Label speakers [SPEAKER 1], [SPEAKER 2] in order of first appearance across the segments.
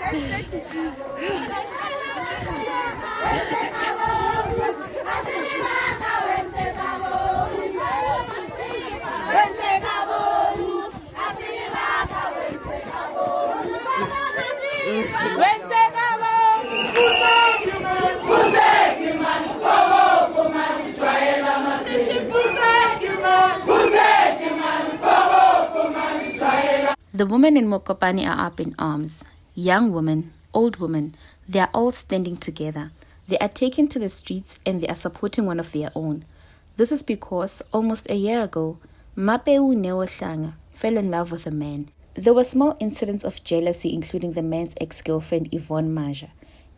[SPEAKER 1] The women in Mokopane are up in arms. Young women, old women, they are all standing together. They are taken to the streets and they are supporting one of their own. This is because almost a year ago, Mmapeu Neo Hlanga fell in love with a man. There were small incidents of jealousy, including the man's ex-girlfriend Yvonne Maja.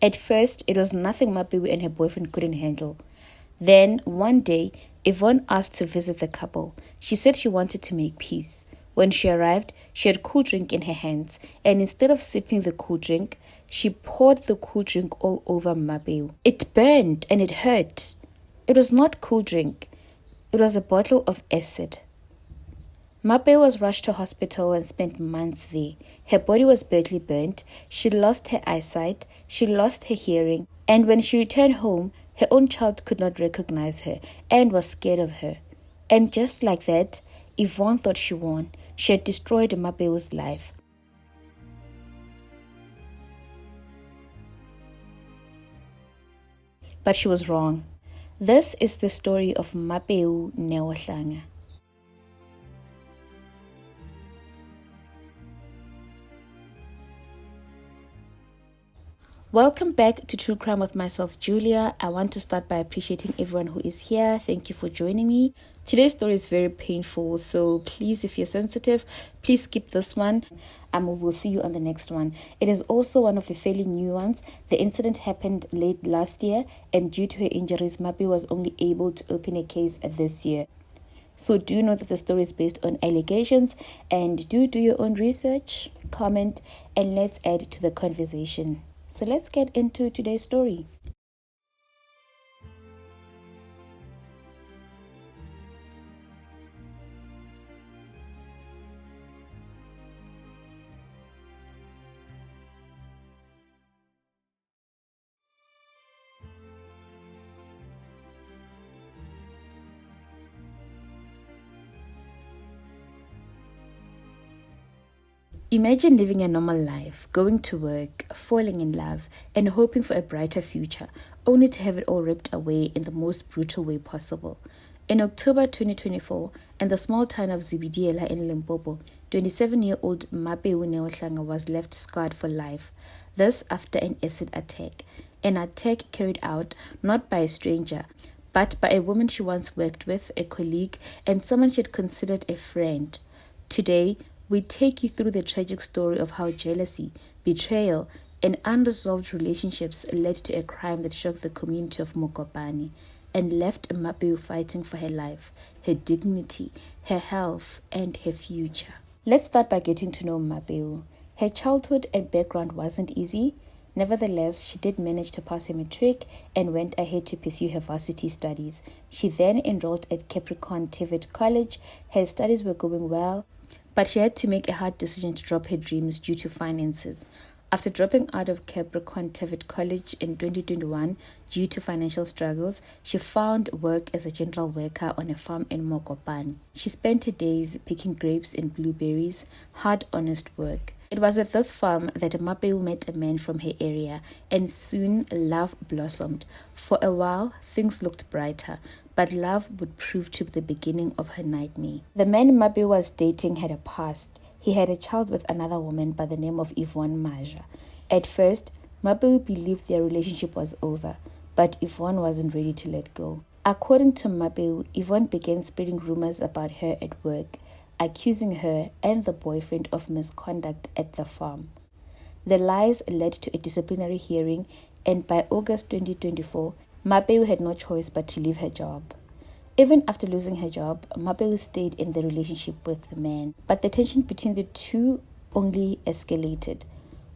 [SPEAKER 1] At first, it was nothing Mmapeu and her boyfriend couldn't handle. Then, one day, Yvonne asked to visit the couple. She said she wanted to make peace. When she arrived, she had cool drink in her hands, and instead of sipping the cool drink, she poured the cool drink all over Mmapeu. It burned and it hurt. It was not cool drink. It was a bottle of acid. Mmapeu was rushed to hospital and spent months there. Her body was badly burnt. She lost her eyesight. She lost her hearing. And when she returned home, her own child could not recognize her and was scared of her. And just like that, Yvonne thought she won. She had destroyed Mmapeu's life. But she was wrong. This is the story of Mmapeu Neo Hlanga. Welcome back to True Crime with myself, Julia. I want to start by appreciating everyone who is here. Thank you for joining me. Today's story is very painful, so please, if you're sensitive, please skip this one. We'll see you on the next one. It is also one of the fairly new ones. The incident happened late last year, and due to her injuries, Mmapeu was only able to open a case this year. So do know that the story is based on allegations, and do your own research, comment, and let's add to the conversation. So let's get into today's story. Imagine living a normal life, going to work, falling in love, and hoping for a brighter future, only to have it all ripped away in the most brutal way possible. In October 2024, in the small town of Zebediela in Limpopo, 27-year-old Mmapeu Neo Hlanga was left scarred for life. This after an acid attack. An attack carried out not by a stranger, but by a woman she once worked with, a colleague, and someone she had considered a friend. Today, we take you through the tragic story of how jealousy, betrayal, and unresolved relationships led to a crime that shocked the community of Mokopane and left Mmapeu fighting for her life, her dignity, her health, and her future. Let's start by getting to know Mmapeu. Her childhood and background wasn't easy. Nevertheless, she did manage to pass her matric and went ahead to pursue her varsity studies. She then enrolled at Capricorn TVET College. Her studies were going well, but she had to make a hard decision to drop her dreams due to finances. After dropping out of Capricorn TVET College in 2021 due to financial struggles, she found work as a general worker on a farm in Mokopane. She spent her days picking grapes and blueberries, hard, honest work. It was at this farm that Mmapeu met a man from her area, and soon love blossomed. For a while, things looked brighter, but love would prove to be the beginning of her nightmare. The man Mmapeu was dating had a past. He had a child with another woman by the name of Yvonne Maja. At first, Mmapeu believed their relationship was over, but Yvonne wasn't ready to let go. According to Mmapeu, Yvonne began spreading rumors about her at work, accusing her and the boyfriend of misconduct at the farm. The lies led to a disciplinary hearing, and by August 2024, Mmapeu had no choice but to leave her job. Even after losing her job, Mmapeu stayed in the relationship with the man, but the tension between the two only escalated.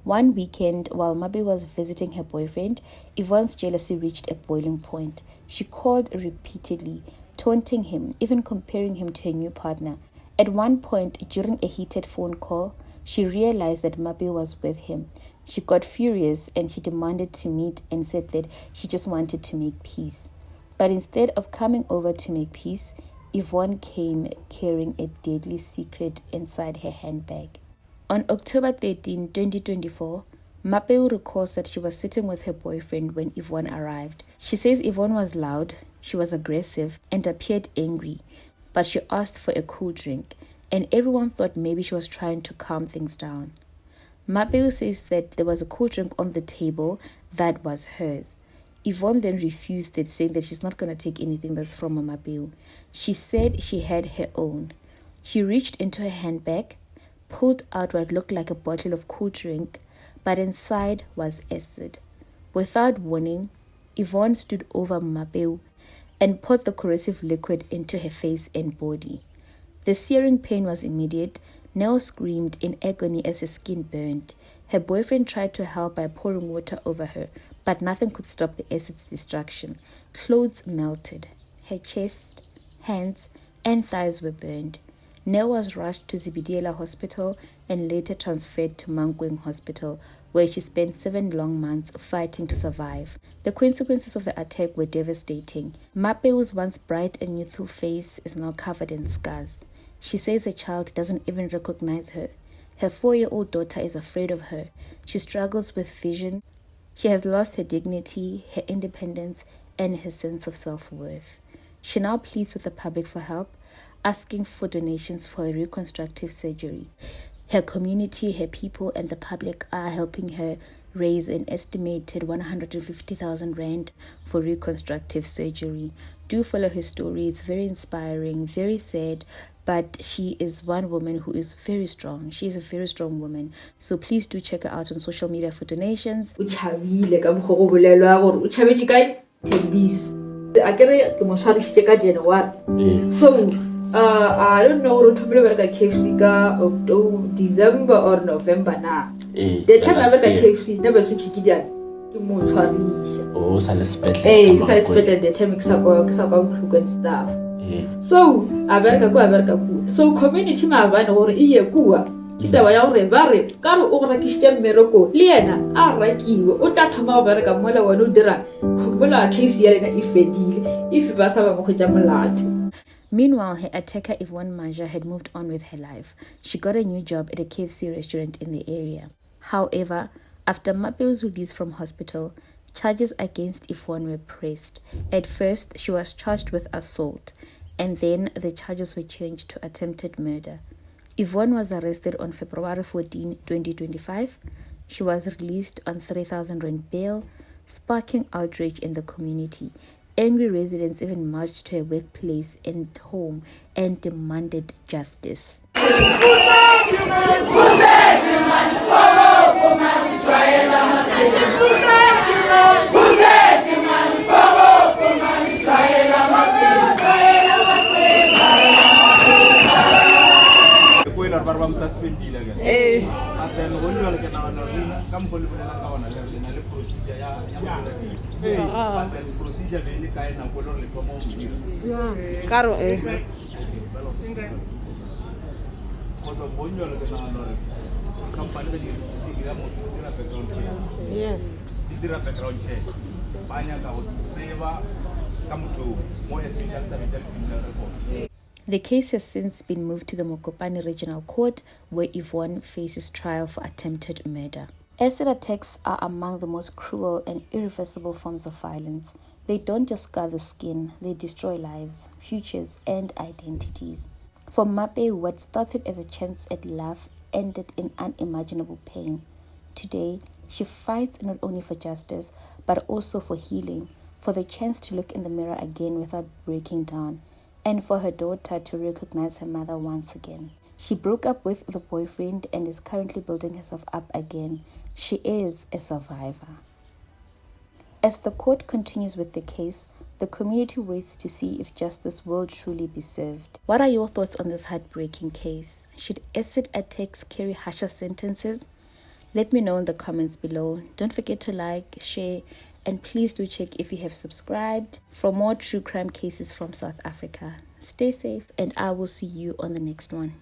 [SPEAKER 1] One weekend, while Mmapeu was visiting her boyfriend, Yvonne's jealousy reached a boiling point. She called repeatedly, taunting him, even comparing him to her new partner. At one point, during a heated phone call, she realized that Mmapeu was with him. She got furious and she demanded to meet and said that she just wanted to make peace. But instead of coming over to make peace, Yvonne came carrying a deadly secret inside her handbag. On October 13, 2024, Mmapeu recalls that she was sitting with her boyfriend when Yvonne arrived. She says Yvonne was loud, she was aggressive, and appeared angry, but she asked for a cool drink, and everyone thought maybe she was trying to calm things down. Mmapeu says that there was a cool drink on the table that was hers. Yvonne then refused it, saying that she's not going to take anything that's from Mmapeu. She said she had her own. She reached into her handbag, pulled out what looked like a bottle of cool drink, but inside was acid. Without warning, Yvonne stood over Mmapeu and poured the corrosive liquid into her face and body. The searing pain was immediate. Neo screamed in agony as her skin burned. Her boyfriend tried to help by pouring water over her, but nothing could stop the acid's destruction. Clothes melted. Her chest, hands, and thighs were burned. Neo was rushed to Zebediela hospital and later transferred to Mankweng hospital, where she spent 7 long months fighting to survive. The consequences of the attack were devastating. Mmapeu's once bright and youthful face is now covered in scars. She says her child doesn't even recognize her. Her 4-year-old daughter is afraid of her. She struggles with vision. She has lost her dignity, her independence, and her sense of self-worth. She now pleads with the public for help, asking for donations for a reconstructive surgery. Her community, her people, and the public are helping her raise an estimated 150,000 rand for reconstructive surgery. Do follow her story. It's very inspiring, very sad, but she is one woman who is very strong. She is a very strong woman. So please do check her out on social media for donations.
[SPEAKER 2] So I don't know what to believe like KFC October, December or November now. The time I went to KFC never switch again.
[SPEAKER 3] Oh, Salespet.
[SPEAKER 2] The time cook and stuff. So I go. So community ma bana or iye kuwa. Kita ya re bare ka re o ra kishya meroko le yena a rakiwe o tla thoma ba re ka mola wa no dira mola case ya lena ifedile if ba sa ba mo khotsa molato.
[SPEAKER 1] Meanwhile, her attacker Yvonne Maja had moved on with her life. She got a new job at a KFC restaurant in the area. However, after Mmapeu's release from hospital, charges against Yvonne were pressed. At first, she was charged with assault, and then the charges were changed to attempted murder. Yvonne was arrested on February 14, 2025. She was released on 3,000 rand bail, sparking outrage in the community. Angry residents even marched to her workplace and home and demanded justice.
[SPEAKER 2] Yes.
[SPEAKER 1] The case has since been moved to the Mokopane Regional Court, where Yvonne faces trial for attempted murder. Acid attacks are among the most cruel and irreversible forms of violence. They don't just scar the skin, they destroy lives, futures, and identities. For Mmapeu, what started as a chance at love ended in unimaginable pain. Today, she fights not only for justice, but also for healing, for the chance to look in the mirror again without breaking down, and for her daughter to recognize her mother once again. She broke up with the boyfriend and is currently building herself up again. She is a survivor. As the court continues with the case, the community waits to see if justice will truly be served. What are your thoughts on this heartbreaking case? Should acid attacks carry harsher sentences? Let me know in the comments below. Don't forget to like, share, and please do check if you have subscribed for more true crime cases from South Africa. Stay safe, and I will see you on the next one.